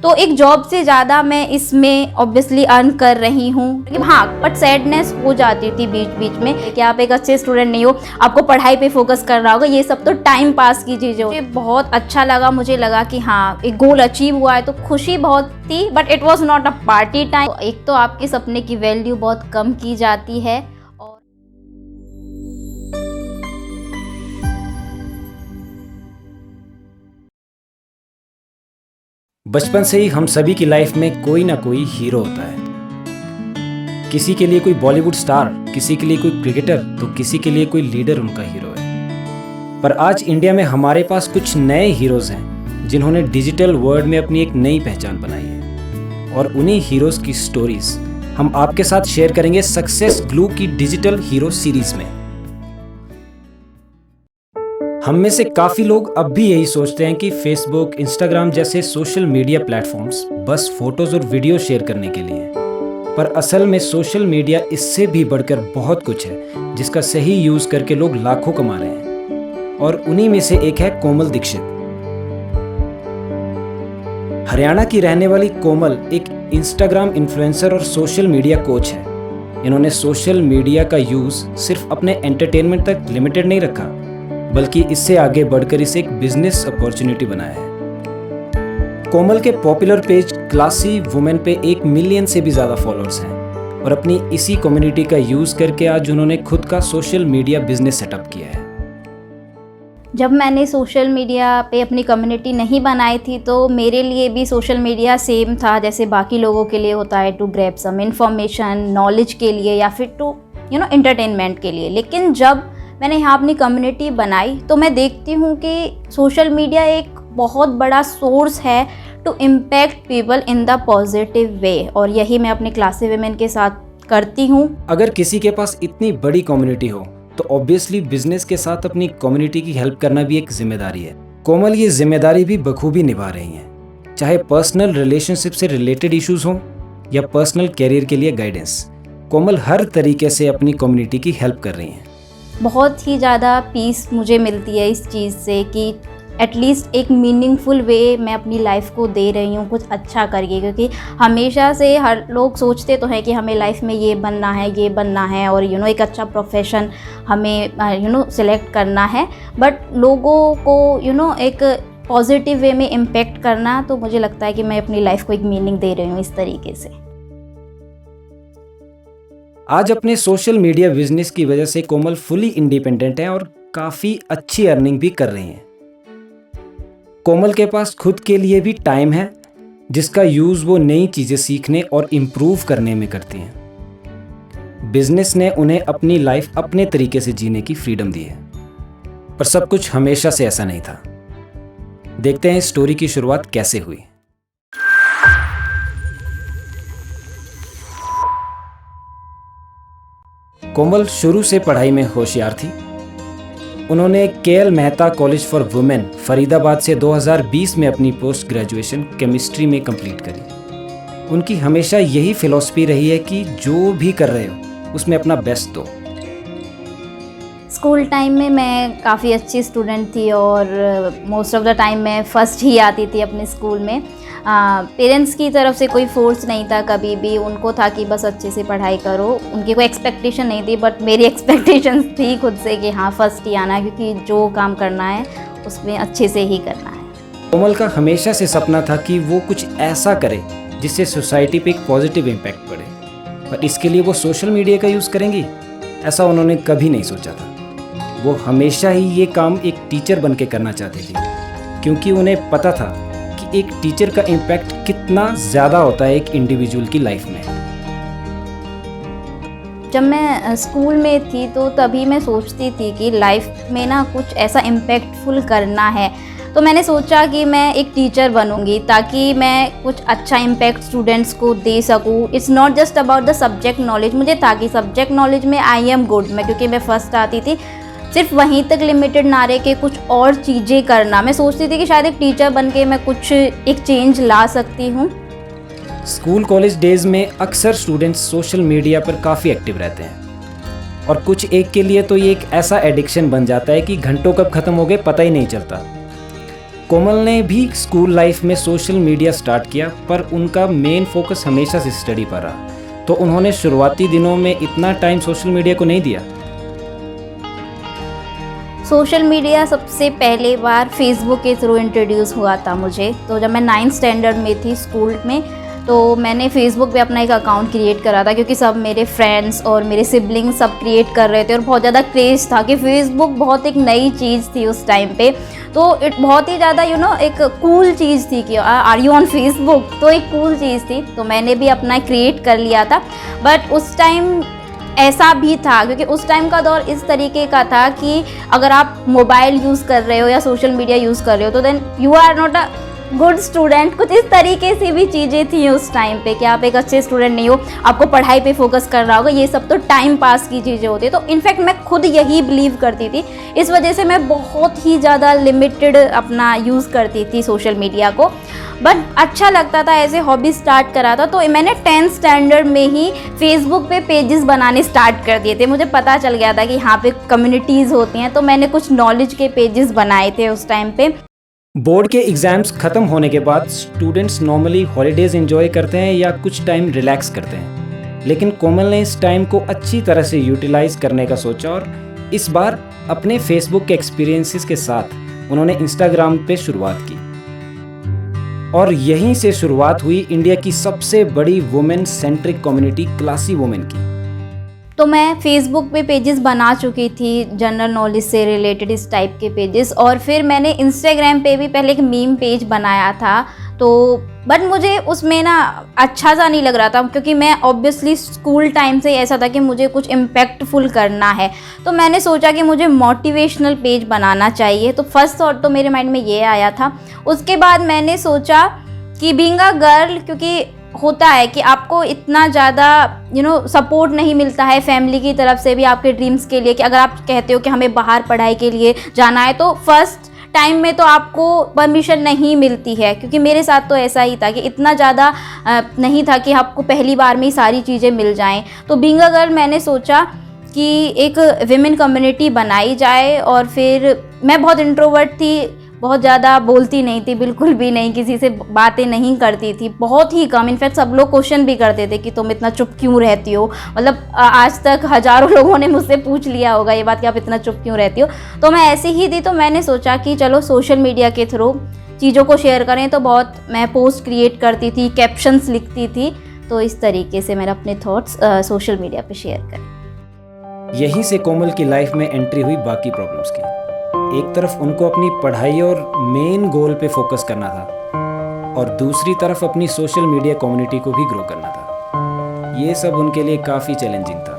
तो एक जॉब से ज़्यादा मैं इसमें ऑब्वियसली अर्न कर रही हूँ। लेकिन हाँ, बट सैडनेस हो जाती थी बीच बीच में कि आप एक अच्छे स्टूडेंट नहीं हो, आपको पढ़ाई पे फोकस करना होगा, ये सब तो टाइम पास की चीज़ें। मुझे बहुत अच्छा लगा, मुझे लगा कि हाँ एक गोल अचीव हुआ है, तो खुशी बहुत थी, but it was not a party time. एक तो आपके सपने की वैल्यू बहुत कम की जाती है। बचपन से ही हम सभी की लाइफ में कोई ना कोई हीरो होता है। किसी के लिए कोई बॉलीवुड स्टार, किसी के लिए कोई क्रिकेटर, तो किसी के लिए कोई लीडर उनका हीरो है। पर आज इंडिया में हमारे पास कुछ नए हीरोज हैं जिन्होंने डिजिटल वर्ल्ड में अपनी एक नई पहचान बनाई है, और उन्हीं हीरोज की स्टोरीज हम आपके साथ शेयर करेंगे सक्सेस ग्लू की डिजिटल हीरो सीरीज में। हम में से काफी लोग अब भी यही सोचते हैं कि फेसबुक, इंस्टाग्राम जैसे सोशल मीडिया प्लेटफॉर्म्स बस फोटोज और वीडियो शेयर करने के लिए हैं। पर असल में सोशल मीडिया इससे भी बढ़कर बहुत कुछ है जिसका सही यूज करके लोग लाखों कमा रहे हैं, और उन्हीं में से एक है कोमल दीक्षित। हरियाणा की रहने वाली कोमल एक इंस्टाग्राम इन्फ्लुएंसर और सोशल मीडिया कोच है। इन्होंने सोशल मीडिया का यूज सिर्फ अपने एंटरटेनमेंट तक लिमिटेड नहीं रखा, बल्कि इससे आगे बढ़कर इसे एक बिजनेस अपॉर्चुनिटी बनाया है। कोमल के पॉपुलर पेज क्लासी वुमेन पे 1 मिलियन से भी ज़्यादा फॉलोअर्स हैं, और अपनी इसी कम्युनिटी का यूज़ करके आज उन्होंने खुद का सोशल मीडिया बिजनेस सेटअप किया है। जब मैंने सोशल मीडिया पे अपनी कम्युनिटी नहीं बनाई थी, तो मेरे लिए भी सोशल मीडिया सेम था जैसे बाकी लोगों के लिए होता है, to grab some information, knowledge के लिए, या फिर टू एंटरटेनमेंट के लिए। लेकिन जब मैंने यहाँ अपनी कम्युनिटी बनाई तो मैं देखती हूँ कि सोशल मीडिया एक बहुत बड़ा सोर्स है to impact people in the positive way, और यही मैं अपने क्लासी वुमेन के साथ करती हूँ। अगर किसी के पास इतनी बड़ी कम्युनिटी हो तो ऑब्वियसली बिजनेस के साथ अपनी कम्युनिटी की हेल्प करना भी एक जिम्मेदारी है। कोमल ये जिम्मेदारी भी बखूबी निभा रही हैं, चाहे पर्सनल रिलेशनशिप से रिलेटेड इश्यूज हों या पर्सनल कैरियर के लिए गाइडेंस। कोमल हर तरीके से अपनी कम्युनिटी की हेल्प कर रही हैं। बहुत ही ज़्यादा पीस मुझे मिलती है इस चीज़ से कि एटलीस्ट एक मीनिंगफुल वे मैं अपनी लाइफ को दे रही हूँ कुछ अच्छा करके। क्योंकि हमेशा से हर लोग सोचते तो हैं कि हमें लाइफ में ये बनना है और एक अच्छा प्रोफेशन हमें सिलेक्ट करना है, बट लोगों को एक पॉजिटिव वे में इम्पेक्ट करना, तो मुझे लगता है कि मैं अपनी लाइफ को एक मीनिंग दे रही हूँ इस तरीके से। आज अपने सोशल मीडिया बिजनेस की वजह से कोमल फुली इंडिपेंडेंट है और काफ़ी अच्छी अर्निंग भी कर रही हैं। कोमल के पास खुद के लिए भी टाइम है जिसका यूज़ वो नई चीज़ें सीखने और इम्प्रूव करने में करती हैं। बिजनेस ने उन्हें अपनी लाइफ अपने तरीके से जीने की फ्रीडम दी है, पर सब कुछ हमेशा से ऐसा नहीं था। देखते हैं इस स्टोरी की शुरुआत कैसे हुई। कोमल शुरू से पढ़ाई में होशियार थी। उन्होंने KL. Mehta college for women Faridabad से 2020 में अपनी पोस्ट ग्रेजुएशन केमिस्ट्री में कंप्लीट करी। उनकी हमेशा यही फिलॉसफी रही है कि जो भी कर रहे हो उसमें अपना बेस्ट दो। स्कूल टाइम में मैं काफ़ी अच्छी स्टूडेंट थी और मोस्ट ऑफ द टाइम मैं फ़र्स्ट ही आती थी अपने स्कूल में। पेरेंट्स की तरफ से कोई फोर्स नहीं था कभी भी, उनको था कि बस अच्छे से पढ़ाई करो। उनकी कोई एक्सपेक्टेशन नहीं थी, बट मेरी एक्सपेक्टेशंस थी खुद से कि हाँ फर्स्ट ही आना है, क्योंकि जो काम करना है उसमें अच्छे से ही करना है। कोमल का हमेशा से सपना था कि वो कुछ ऐसा करे जिससे सोसाइटी पे एक पॉजिटिव इम्पैक्ट पड़े, पर इसके लिए वो सोशल मीडिया का यूज़ करेंगी ऐसा उन्होंने कभी नहीं सोचा था। वो हमेशा ही ये काम एक टीचर बन के करना चाहती थी, क्योंकि उन्हें पता था कि एक टीचर का इम्पैक्ट कितना ज़्यादा होता है एक इंडिविजुअल की लाइफ में। जब मैं स्कूल में थी तो तभी मैं सोचती थी कि लाइफ में ना कुछ ऐसा इम्पैक्टफुल करना है, तो मैंने सोचा कि मैं एक टीचर बनूंगी ताकि मैं कुछ अच्छा इम्पैक्ट स्टूडेंट्स को दे सकूं। It's not just about the subject knowledge, मुझे था कि सब्जेक्ट नॉलेज में आई एम गुड, मैं क्योंकि मैं फर्स्ट आती थी, सिर्फ वहीं तक लिमिटेड ना रह के कुछ और चीज़ें करना। मैं सोचती थी कि शायद एक टीचर बन के मैं कुछ एक चेंज ला सकती हूँ। स्कूल कॉलेज डेज में अक्सर स्टूडेंट्स सोशल मीडिया पर काफ़ी एक्टिव रहते हैं, और कुछ एक के लिए तो ये एक ऐसा एडिक्शन बन जाता है कि घंटों कब ख़त्म हो गए पता ही नहीं चलता। कोमल ने भी स्कूल लाइफ में सोशल मीडिया स्टार्ट किया, पर उनका मेन फोकस हमेशा से स्टडी पर रहा, तो उन्होंने शुरुआती दिनों में इतना टाइम सोशल मीडिया को नहीं दिया। सोशल मीडिया सबसे पहले बार फेसबुक के थ्रू इंट्रोड्यूस हुआ था मुझे। तो जब मैं 9th स्टैंडर्ड में थी स्कूल में, तो मैंने फेसबुक पे अपना एक अकाउंट क्रिएट करा था, क्योंकि सब मेरे फ्रेंड्स और मेरे सिबलिंग्स सब क्रिएट कर रहे थे और बहुत ज़्यादा क्रेज़ था कि फेसबुक बहुत एक नई चीज़ थी उस टाइम पे। तो इट बहुत ही ज़्यादा एक कूल चीज़ थी कि आर यू ऑन फेसबुक, तो एक कूल चीज़ थी। तो मैंने भी अपना क्रिएट कर लिया था। बट उस टाइम ऐसा भी था, क्योंकि उस टाइम का दौर इस तरीके का था कि अगर आप मोबाइल यूज़ कर रहे हो या सोशल मीडिया यूज़ कर रहे हो तो then you are not a good student. कुछ इस तरीके से भी चीज़ें थी उस टाइम पे कि आप एक अच्छे स्टूडेंट नहीं हो, आपको पढ़ाई पे फोकस करना होगा। ये सब तो टाइम पास की चीज़ें होती है। तो इनफैक्ट मैं खुद यही बिलीव करती थी। इस वजह से मैं बहुत ही ज़्यादा लिमिटेड अपना यूज़ करती थी सोशल मीडिया को। बट अच्छा लगता था, ऐसे हॉबी स्टार्ट करा था। तो मैंने 10th स्टैंडर्ड में ही फेसबुक पे पेजेस बनाने स्टार्ट कर दिए थे। मुझे पता चल गया था कि यहाँ पे कम्युनिटीज़ होती हैं, तो मैंने कुछ नॉलेज के पेजेस बनाए थे उस टाइम पे। बोर्ड के एग्जाम्स खत्म होने के बाद स्टूडेंट्स नॉर्मली हॉलीडेज एंजॉय करते हैं या कुछ टाइम रिलैक्स करते हैं, लेकिन कोमल ने इस टाइम को अच्छी तरह से यूटिलाइज करने का सोचा और इस बार अपने फेसबुक के एक्सपीरियंसेस के साथ उन्होंने इंस्टाग्राम पे शुरुआत की और यहीं से शुरुआत हुई इंडिया की सबसे बड़ी women centric community classy women की। तो मैं फेसबुक पे पेजेस बना चुकी थी जनरल नॉलेज से रिलेटेड, इस टाइप के पेजेस। और फिर मैंने इंस्टाग्राम पे भी पहले एक मीम पेज बनाया था। तो बट मुझे उसमें ना अच्छा सा नहीं लग रहा था, क्योंकि मैं ऑब्वियसली स्कूल टाइम से ऐसा था कि मुझे कुछ इम्पैक्टफुल करना है। तो मैंने सोचा कि मुझे मोटिवेशनल पेज बनाना चाहिए। तो फर्स्ट थॉट तो मेरे माइंड में ये आया था। उसके बाद मैंने सोचा कि बीइंग अ गर्ल, क्योंकि होता है कि आपको इतना ज़्यादा सपोर्ट नहीं मिलता है फैमिली की तरफ से भी आपके ड्रीम्स के लिए, कि अगर आप कहते हो कि हमें बाहर पढ़ाई के लिए जाना है तो फर्स्ट टाइम में तो आपको परमिशन नहीं मिलती है। क्योंकि मेरे साथ तो ऐसा ही था कि इतना ज़्यादा नहीं था कि आपको पहली बार में ही सारी चीज़ें मिल जाएं। तो बीइंग अ गर्ल मैंने सोचा कि एक विमेन कम्युनिटी बनाई जाए। और फिर मैं बहुत इंट्रोवर्ट थी, बहुत ज़्यादा बोलती नहीं थी, बिल्कुल भी नहीं, किसी से बातें नहीं करती थी, बहुत ही कम। इनफैक्ट सब लोग क्वेश्चन भी करते थे कि तुम इतना चुप क्यों रहती हो। मतलब आज तक हज़ारों लोगों ने मुझसे पूछ लिया होगा ये बात कि आप इतना चुप क्यों रहती हो। तो मैं ऐसी ही थी। तो मैंने सोचा कि चलो सोशल मीडिया के थ्रू चीज़ों को शेयर करें। तो बहुत मैं पोस्ट क्रिएट करती थी, कैप्शंस लिखती थी। तो इस तरीके से मैंने अपने थॉट्स सोशल मीडिया पे शेयर करे। यहीं से कोमल की लाइफ में एंट्री हुई बाकी प्रॉब्लम्स की। एक तरफ उनको अपनी पढ़ाई और मेन गोल पे फोकस करना था और दूसरी तरफ अपनी सोशल मीडिया कम्युनिटी को भी ग्रो करना था। ये सब उनके लिए काफ़ी चैलेंजिंग था।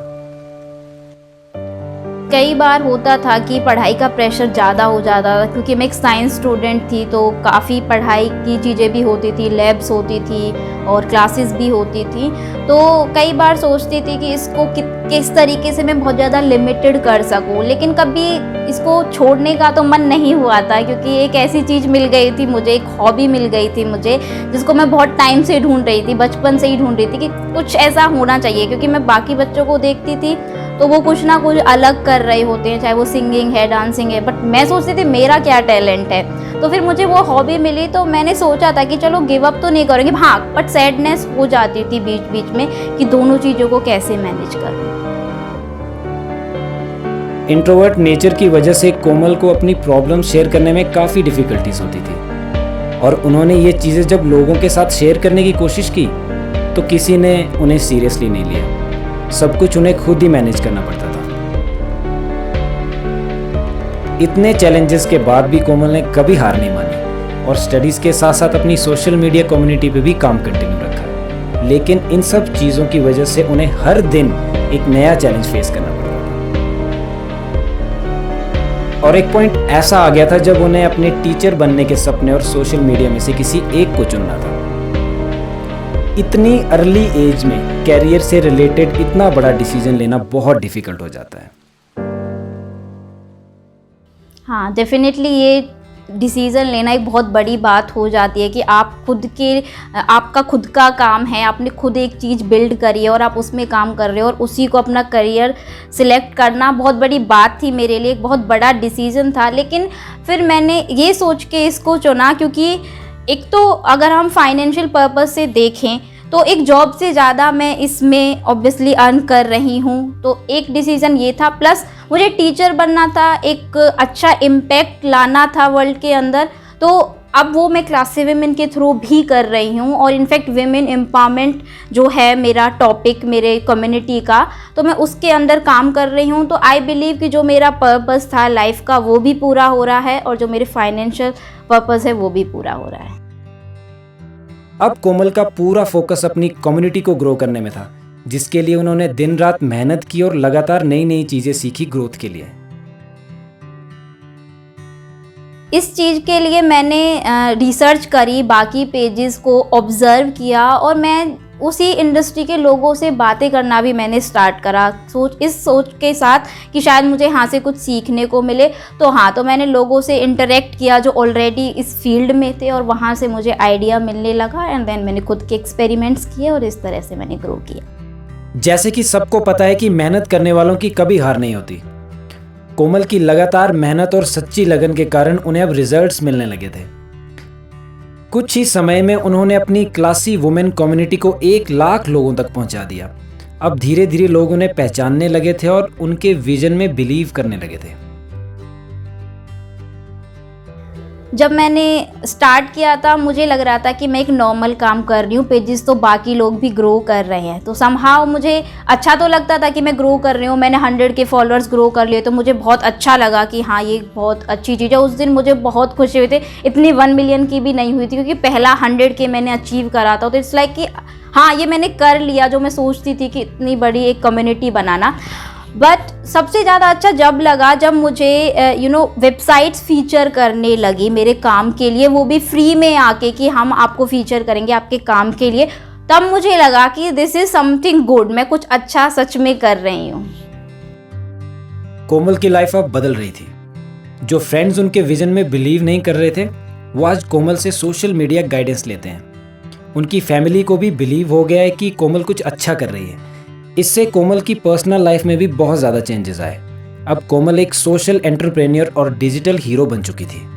कई बार होता था कि पढ़ाई का प्रेशर ज़्यादा हो जाता था, क्योंकि मैं एक साइंस स्टूडेंट थी। तो काफ़ी पढ़ाई की चीज़ें भी होती थी, लैब्स होती थी और क्लासेस भी होती थी। तो कई बार सोचती थी कि इसको किस तरीके से मैं बहुत ज़्यादा लिमिटेड कर सकूं, लेकिन कभी इसको छोड़ने का तो मन नहीं हुआ था, क्योंकि एक ऐसी चीज़ मिल गई थी मुझे, एक हॉबी मिल गई थी मुझे, जिसको मैं बहुत टाइम से ढूंढ रही थी, बचपन से ही ढूंढ रही थी कि कुछ ऐसा होना चाहिए। क्योंकि मैं बाकी बच्चों को देखती थी तो वो कुछ ना कुछ अलग कर रहे होते हैं, चाहे वो सिंगिंग है, डांसिंग है, बट मैं सोचती थी मेरा क्या टैलेंट है। तो फिर मुझे वो हॉबी मिली। तो मैंने सोचा था कि चलो गिव अप तो नहीं करेंगे, हाँ, बट सैडनेस हो जाती थी बीच बीच में कि दोनों चीज़ों को कैसे मैनेज करूं। इंट्रोवर्ट नेचर की वजह से कोमल को अपनी प्रॉब्लम शेयर करने में काफ़ी डिफ़िकल्टीज होती थी और उन्होंने ये चीज़ें जब लोगों के साथ शेयर करने की कोशिश की तो किसी ने उन्हें सीरियसली नहीं लिया। सब कुछ उन्हें खुद ही मैनेज करना पड़ता था। इतने चैलेंजेस के बाद भी कोमल ने कभी हार नहीं मानी और स्टडीज़ के साथ साथ अपनी सोशल मीडिया कम्युनिटी पे भी काम कंटिन्यू रखा। लेकिन इन सब चीज़ों की वजह से उन्हें हर दिन एक नया चैलेंज फेस करना पड़ता था और एक पॉइंट ऐसा आ गया था जब उन्हें अपने टीचर बनने के सपने और सोशल मीडिया में से किसी एक को चुनना था। इतनी अर्ली एज में कैरियर से रिलेटेड इतना बड़ा डिसीजन लेना बहुत डिफ़िकल्ट हो जाता है। हाँ, डेफिनेटली ये डिसीज़न लेना एक बहुत बड़ी बात हो जाती है कि आपका खुद का काम है, आपने खुद एक चीज़ बिल्ड करी है और आप उसमें काम कर रहे हो और उसी को अपना करियर सिलेक्ट करना बहुत बड़ी बात थी मेरे लिए, एक बहुत बड़ा डिसीज़न था। लेकिन फिर मैंने ये सोच के इसको चुना, क्योंकि एक तो अगर हम फाइनेंशियल पर्पस से देखें तो एक जॉब से ज़्यादा मैं इसमें ऑब्वियसली अर्न कर रही हूँ, तो एक डिसीज़न ये था। प्लस मुझे टीचर बनना था, एक अच्छा इम्पैक्ट लाना था वर्ल्ड के अंदर, तो अब वो मैं क्लासी विमेन के थ्रू भी कर रही हूँ। और इनफैक्ट विमेन एम्पावरमेंट जो है मेरा टॉपिक मेरे कम्युनिटी का, तो मैं उसके अंदर काम कर रही हूँ। तो आई बिलीव कि जो मेरा पर्पस था लाइफ का वो भी पूरा हो रहा है और जो मेरे फाइनेंशियल पर्पस है वो भी पूरा हो रहा है। अब कोमल का पूरा फोकस अपनी कम्युनिटी को ग्रो करने में था, जिसके लिए उन्होंने दिन रात मेहनत की और लगातार नई नई चीजें सीखी ग्रोथ के लिए। इस चीज़ के लिए मैंने रिसर्च करी, बाकी पेजेस को ऑब्ज़र्व किया और मैं उसी इंडस्ट्री के लोगों से बातें करना भी मैंने स्टार्ट करा, इस सोच के साथ कि शायद मुझे यहाँ से कुछ सीखने को मिले। तो मैंने लोगों से इंटरेक्ट किया जो ऑलरेडी इस फील्ड में थे और वहाँ से मुझे आइडिया मिलने लगा एंड देन मैंने खुद के एक्सपेरिमेंट्स किए और इस तरह से मैंने ग्रो किया। जैसे कि सबको पता है कि मेहनत करने वालों की कभी हार नहीं होती। कोमल की लगातार मेहनत और सच्ची लगन के कारण उन्हें अब रिजल्ट्स मिलने लगे थे। कुछ ही समय में उन्होंने अपनी क्लासी वुमेन कम्युनिटी को 1 लाख लोगों तक पहुंचा दिया। अब धीरे धीरे लोग उन्हें पहचानने लगे थे और उनके विजन में बिलीव करने लगे थे। जब मैंने स्टार्ट किया था मुझे लग रहा था कि मैं एक नॉर्मल काम कर रही हूँ, पेजेस तो बाकी लोग भी ग्रो कर रहे हैं, तो समहाउ मुझे अच्छा तो लगता था कि मैं ग्रो कर रही हूँ। मैंने 100 के फॉलोअर्स ग्रो कर लिए तो मुझे बहुत अच्छा लगा कि हाँ ये बहुत अच्छी चीज़ है। उस दिन मुझे बहुत खुशी हुई थी, इतनी 1 मिलियन की भी नहीं हुई थी क्योंकि पहला 100 के मैंने अचीव करा था। तो इट्स लाइक कि हाँ ये मैंने कर लिया जो मैं सोचती थी कि इतनी बड़ी एक कम्युनिटी बनाना। बट सबसे ज़्यादा अच्छा जब लगा जब मुझे वेबसाइट्स फीचर करने लगी मेरे काम के लिए, वो भी फ्री में आके कि हम आपको फीचर करेंगे आपके काम के लिए, तब मुझे लगा कि दिस इज़ समथिंग गुड, मैं कुछ अच्छा सच में कर रही हूँ। कोमल की लाइफ अब बदल रही थी। जो फ्रेंड्स उनके विजन में बिलीव नहीं कर रहे थे वो आज कोमल से सोशल मीडिया गाइडेंस लेते हैं। उनकी फैमिली को भी बिलीव हो गया है कि कोमल कुछ अच्छा कर रही है। इससे कोमल की पर्सनल लाइफ में भी बहुत ज़्यादा चेंजेस आए। अब कोमल एक सोशल एंटरप्रेन्योर और डिजिटल हीरो बन चुकी थी।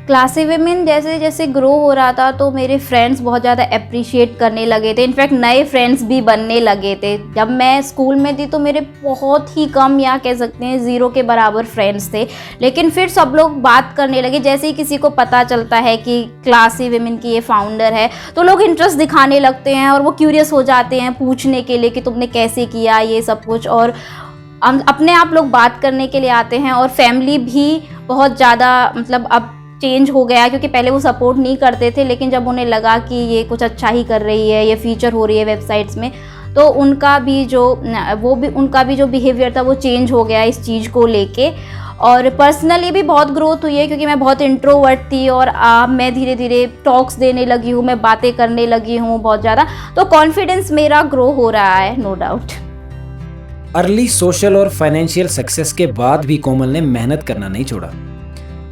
क्लासी विमेन जैसे जैसे ग्रो हो रहा था तो मेरे फ्रेंड्स बहुत ज़्यादा अप्रिशिएट करने लगे थे। इनफैक्ट नए फ्रेंड्स भी बनने लगे थे। जब मैं स्कूल में थी तो मेरे बहुत ही कम या कह सकते हैं 0 के बराबर फ्रेंड्स थे, लेकिन फिर सब लोग बात करने लगे। जैसे ही किसी को पता चलता है कि क्लासी विमेन की ये फाउंडर है तो लोग इंटरेस्ट दिखाने लगते हैं और वो क्यूरियस हो जाते हैं पूछने के लिए कि तुमने कैसे किया ये सब कुछ, और अपने आप लोग बात करने के लिए आते हैं। और फैमिली भी बहुत ज़्यादा अब चेंज हो गया क्योंकि पहले वो सपोर्ट नहीं करते थे, लेकिन जब उन्हें लगा कि ये कुछ अच्छा ही कर रही है, ये फीचर हो रही है वेबसाइट्स में, तो उनका भी जो बिहेवियर था वो चेंज हो गया इस चीज़ को लेके। और पर्सनली भी बहुत ग्रोथ हुई है क्योंकि मैं बहुत इंट्रोवर्ट थी और मैं धीरे धीरे टॉक्स देने लगी हूँ, मैं बातें करने लगी हूँ बहुत ज़्यादा, तो कॉन्फिडेंस मेरा ग्रो हो रहा है, नो डाउट। अर्ली सोशल और फाइनेंशियल सक्सेस के बाद भी कोमल ने मेहनत करना नहीं छोड़ा।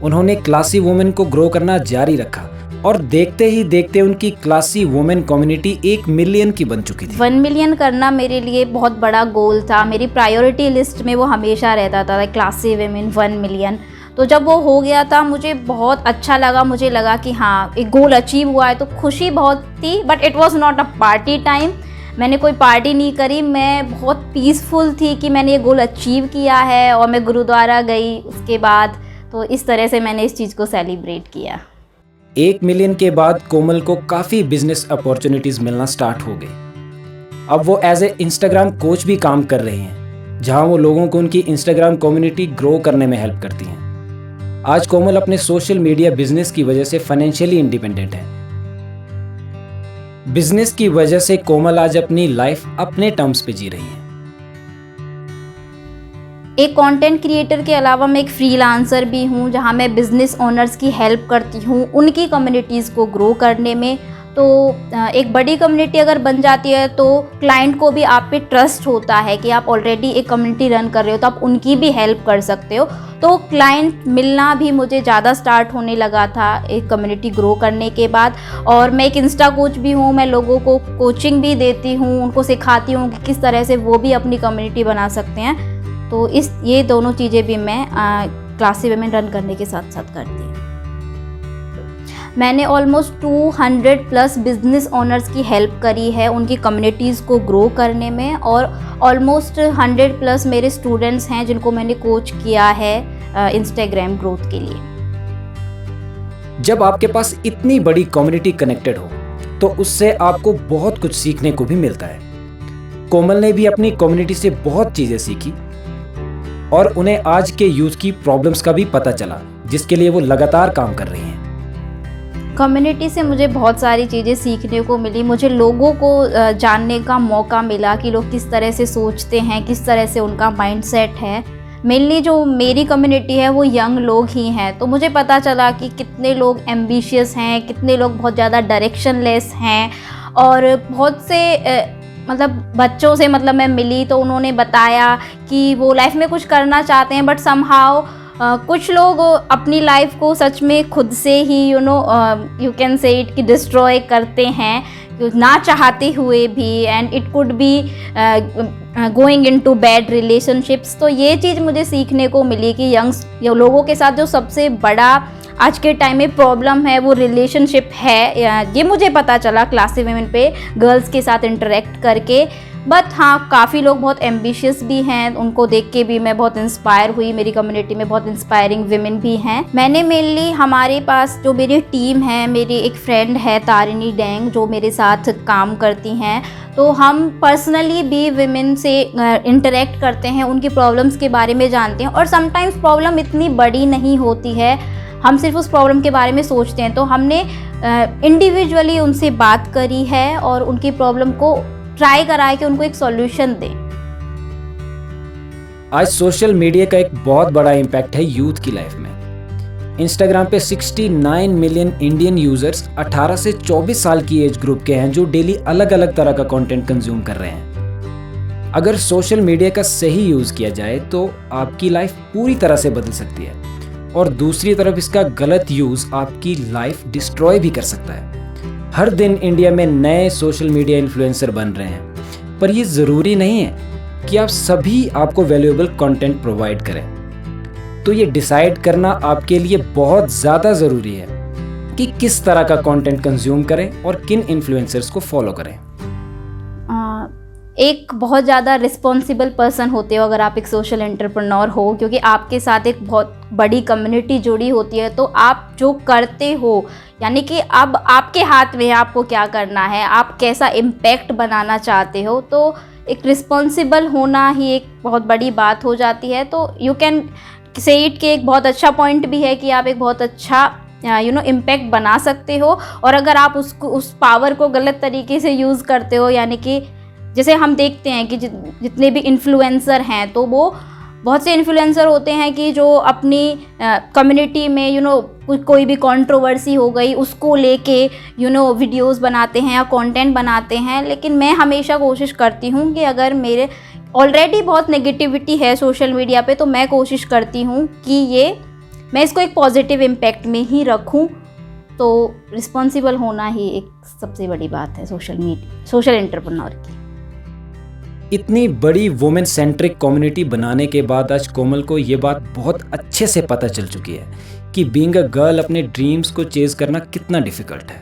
उन्होंने क्लासी वुमेन को ग्रो करना जारी रखा और देखते ही देखते उनकी क्लासी वुमेन कम्युनिटी 1 मिलियन की बन चुकी थी। 1 मिलियन करना मेरे लिए बहुत बड़ा गोल था। मेरी प्रायोरिटी लिस्ट में वो हमेशा रहता था क्लासी वुमेन 1 मिलियन। तो जब वो हो गया था मुझे बहुत अच्छा लगा। मुझे लगा कि हाँ एक गोल अचीव हुआ है, तो खुशी बहुत थी। But it was not a party time. मैंने कोई पार्टी नहीं करी, मैं बहुत पीसफुल थी कि मैंने ये गोल अचीव किया है। और मैं गुरुद्वारा गई उसके बाद, तो इस तरह से मैंने इस चीज़ को सेलिब्रेट किया। 1 मिलियन के बाद कोमल को काफ़ी बिजनेस अपॉर्चुनिटीज़ मिलना स्टार्ट हो गई। अब वो एज ए इंस्टाग्राम कोच भी काम कर रहे हैं, जहां वो लोगों को उनकी इंस्टाग्राम कम्युनिटी ग्रो करने में हेल्प करती हैं। आज कोमल अपने सोशल मीडिया बिजनेस की वजह से फाइनेंशियली इंडिपेंडेंट है। बिजनेस की वजह से कोमल आज अपनी लाइफ अपने टर्म्स पे जी रही है। एक कंटेंट क्रिएटर के अलावा मैं एक फ्रीलांसर भी हूँ, जहाँ मैं बिज़नेस ओनर्स की हेल्प करती हूँ उनकी कम्युनिटीज़ को ग्रो करने में। तो एक बड़ी कम्युनिटी अगर बन जाती है तो क्लाइंट को भी आप पे ट्रस्ट होता है कि आप ऑलरेडी एक कम्युनिटी रन कर रहे हो तो आप उनकी भी हेल्प कर सकते हो। तो क्लाइंट मिलना भी मुझे ज़्यादा स्टार्ट होने लगा था एक कम्युनिटी ग्रो करने के बाद। और मैं एक इंस्टा कोच भी हूँ, मैं लोगों को कोचिंग भी देती हूँ, उनको सिखाती हूँ कि किस तरह से वो भी अपनी कम्युनिटी बना सकते हैं। तो ये दोनों चीज़ें भी मैं क्लासी वुमेन रन करने के साथ साथ करती हूँ। मैंने ऑलमोस्ट 200+ बिजनेस ओनर्स की हेल्प करी है उनकी कम्युनिटीज़ को ग्रो करने में, और ऑलमोस्ट 100+ मेरे स्टूडेंट्स हैं जिनको मैंने कोच किया है इंस्टाग्राम ग्रोथ के लिए। जब आपके पास इतनी बड़ी कम्युनिटी कनेक्टेड हो तो उससे आपको बहुत कुछ सीखने को भी मिलता है। कोमल ने भी अपनी कम्युनिटी से बहुत चीज़ें सीखी और उन्हें आज के यूथ की प्रॉब्लम्स का भी पता चला, जिसके लिए वो लगातार काम कर रही हैं। कम्युनिटी से मुझे बहुत सारी चीज़ें सीखने को मिली। मुझे लोगों को जानने का मौका मिला कि लोग किस तरह से सोचते हैं, किस तरह से उनका माइंडसेट है। मेनली जो मेरी कम्युनिटी है वो यंग लोग ही हैं, तो मुझे पता चला कि कितने लोग एम्बिशियस हैं, कितने लोग बहुत ज़्यादा डायरेक्शनलेस हैं। और बहुत से बच्चों से मैं मिली तो उन्होंने बताया कि वो लाइफ में कुछ करना चाहते हैं बट समहाउ कुछ लोग अपनी लाइफ को सच में खुद से ही यू कैन से इट कि डिस्ट्रॉय करते हैं ना चाहते हुए भी, and it could be going into bad relationships. तो ये चीज़ मुझे सीखने को मिली कि यंग लोगों के साथ जो सबसे बड़ा आज के टाइम में प्रॉब्लम है वो रिलेशनशिप है। ये मुझे पता चला क्लासी वुमेन पे गर्ल्स के साथ इंटरेक्ट करके। बट हाँ, काफ़ी लोग बहुत एम्बिशियस भी हैं, उनको देख के भी मैं बहुत इंस्पायर हुई। मेरी कम्युनिटी में बहुत इंस्पायरिंग विमेन भी हैं। मैंने मेनली हमारे पास जो मेरी टीम है, मेरी एक फ्रेंड है तारिणी डेंग जो मेरे साथ काम करती हैं, तो हम पर्सनली भी विमेन से इंटरेक्ट करते हैं, उनकी प्रॉब्लम्स के बारे में जानते हैं। और समटाइम्स प्रॉब्लम इतनी बड़ी नहीं होती है, हम सिर्फ उस प्रॉब्लम के बारे में सोचते हैं। तो हमने इंडिविजुअली उनसे बात करी है और उनकी प्रॉब्लम को ट्राई करा है कि उनको एक सॉल्यूशन दें। आज सोशल मीडिया का एक बहुत बड़ा इम्पैक्ट है यूथ की लाइफ में। इंस्टाग्राम पे 69 मिलियन इंडियन यूजर्स 18 से 24 साल की एज ग्रुप के हैं जो डेली अलग अलग तरह का कंटेंट कंज्यूम कर रहे हैं। अगर सोशल मीडिया का सही यूज किया जाए तो आपकी लाइफ पूरी तरह से बदल सकती है, और दूसरी तरफ इसका गलत यूज आपकी लाइफ डिस्ट्रॉय भी कर सकता है। हर दिन इंडिया में नए सोशल मीडिया इन्फ्लुएंसर बन रहे हैं, पर ये ज़रूरी नहीं है कि आप सभी आपको वैल्यूएबल कंटेंट प्रोवाइड करें। तो ये डिसाइड करना आपके लिए बहुत ज़्यादा ज़रूरी है कि किस तरह का कंटेंट कंज्यूम करें और किन इन्फ्लुएंसर्स को फॉलो करें। एक बहुत ज़्यादा रिस्पॉन्सिबल पर्सन होते हो अगर आप एक सोशल एंटरप्रेन्योर हो, क्योंकि आपके साथ एक बहुत बड़ी कम्युनिटी जुड़ी होती है। तो आप जो करते हो यानी कि अब आपके हाथ में है आपको क्या करना है, आप कैसा इम्पैक्ट बनाना चाहते हो। तो एक रिस्पॉन्सिबल होना ही एक बहुत बड़ी बात हो जाती है। तो यू कैन से इट के एक बहुत अच्छा पॉइंट भी है कि आप एक बहुत अच्छा इम्पैक्ट बना सकते हो। और अगर आप उस पावर को गलत तरीके से यूज़ करते हो, यानी कि जैसे हम देखते हैं कि जितने भी इन्फ्लुएंसर हैं तो वो बहुत से इन्फ्लुएंसर होते हैं कि जो अपनी कम्युनिटी में कोई भी कंट्रोवर्सी हो गई उसको लेके वीडियोस बनाते हैं या कंटेंट बनाते हैं। लेकिन मैं हमेशा कोशिश करती हूँ कि अगर मेरे ऑलरेडी बहुत नेगेटिविटी है सोशल मीडिया पे, तो मैं कोशिश करती हूँ कि मैं इसको एक पॉजिटिव इम्पैक्ट में ही रखूँ। तो रिस्पॉन्सिबल होना ही एक सबसे बड़ी बात है सोशल एंटरप्रेन्योर की। इतनी बड़ी वुमेन सेंट्रिक कम्युनिटी बनाने के बाद आज कोमल को ये बात बहुत अच्छे से पता चल चुकी है कि बीइंग अ गर्ल अपने ड्रीम्स को चेज करना कितना डिफिकल्ट है।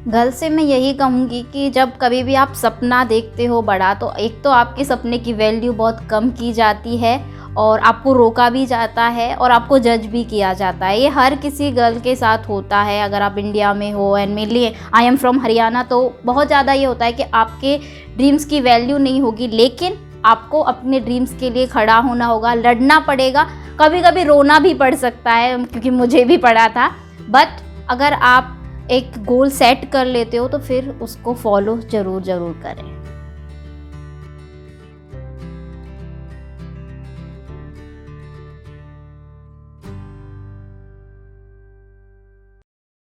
गर्ल से मैं यही कहूँगी कि जब कभी भी आप सपना देखते हो बड़ा, तो एक तो आपके सपने की वैल्यू बहुत कम की जाती है और आपको रोका भी जाता है और आपको जज भी किया जाता है। ये हर किसी गर्ल के साथ होता है। अगर आप इंडिया में हो, and mainly I am from Haryana, तो बहुत ज़्यादा ये होता है कि आपके ड्रीम्स की वैल्यू नहीं होगी। लेकिन आपको अपने ड्रीम्स के लिए खड़ा होना होगा, लड़ना पड़ेगा, कभी कभी रोना भी पड़ सकता है, क्योंकि मुझे भी पड़ा था। बट अगर आप एक गोल सेट कर लेते हो तो फिर उसको फॉलो ज़रूर करें।